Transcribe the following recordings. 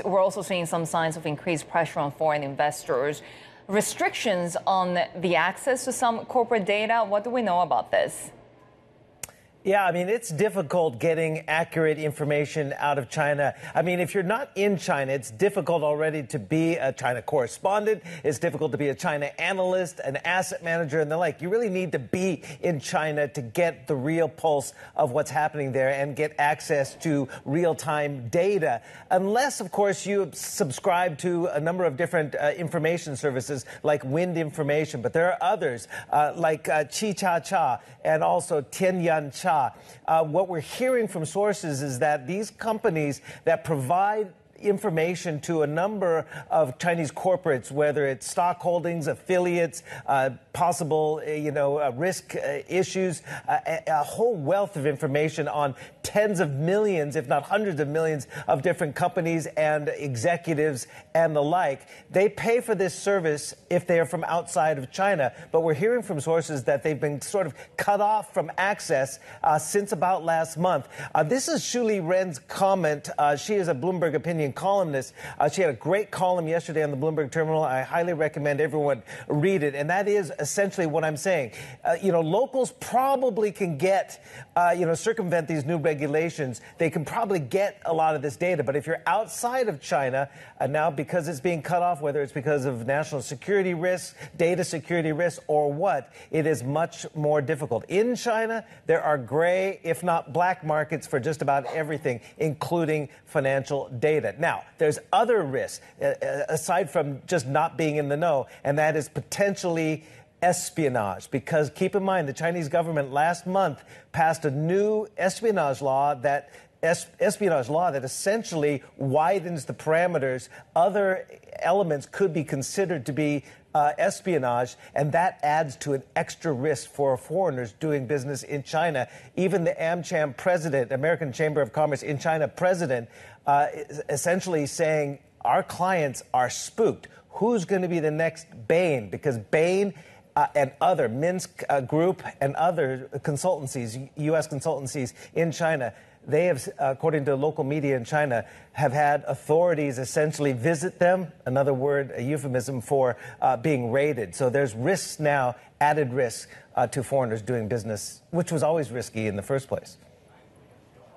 We're also seeing some signs of increased pressure on foreign investors. Restrictions on the access to some corporate data. What do we know about this? Yeah, I mean, it's difficult getting accurate information out of China. I mean, if you're not in China, it's difficult already to be a China correspondent. It's difficult to be a China analyst, an asset manager, and the like. You really need to be in China to get the real pulse of what's happening there and get access to real-time data. Unless, of course, you subscribe to a number of different information services like Wind Information. But there are others like Chi and also Tianyan. What we're hearing from sources is that these companies that provide information to a number of Chinese corporates, whether it's stock holdings, affiliates, possible, risk issues, a whole wealth of information on tens of millions, if not hundreds of millions of different companies and executives and the like. They pay for this service if they are from outside of China. But we're hearing from sources that they've been sort of cut off from access since about last month. This is Shuli Ren's comment. She is a Bloomberg opinion columnist. She had a great column yesterday on the Bloomberg terminal. I highly recommend everyone read it. And that is essentially what I'm saying. Locals probably can get, circumvent these new regulations. They can probably get a lot of this data. But if you're outside of China, now because it's being cut off, whether it's because of national security risks, data security risks, or what, it is much more difficult. In China, there are gray, if not black markets for just about everything, including financial data. Now, there's other risks, aside from just not being in the know, and that is potentially espionage. Because keep in mind, the Chinese government last month passed a new espionage law that essentially widens the parameters. Other elements could be considered to be espionage, and that adds to an extra risk for foreigners doing business in China. Even the AmCham president, American Chamber of Commerce in China president, essentially saying our clients are spooked. Who's going to be the next Bain? Because Bain and other Minsk Group and other consultancies, U.S. consultancies in China, they have, according to local media in China, have had authorities essentially visit them. Another word, a euphemism for being raided. So there's risks now, added risks to foreigners doing business, which was always risky in the first place.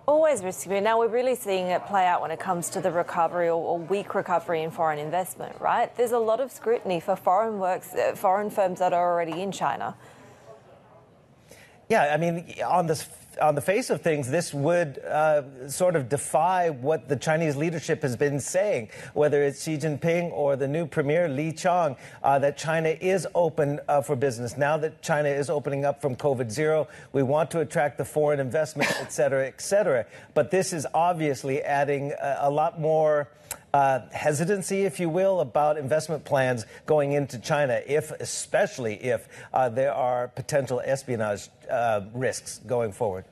Always risky. But now we're really seeing it play out when it comes to the recovery or weak recovery in foreign investment, right? There's a lot of scrutiny for foreign firms that are already in China. Yeah, I mean, on the face of things, this would sort of defy what the Chinese leadership has been saying, whether it's Xi Jinping or the new premier, Li Qiang, that China is open for business. Now that China is opening up from COVID-0, we want to attract the foreign investment, et cetera, et cetera. But this is obviously adding a lot more hesitancy, if you will, about investment plans going into China, especially if there are potential espionage risks going forward.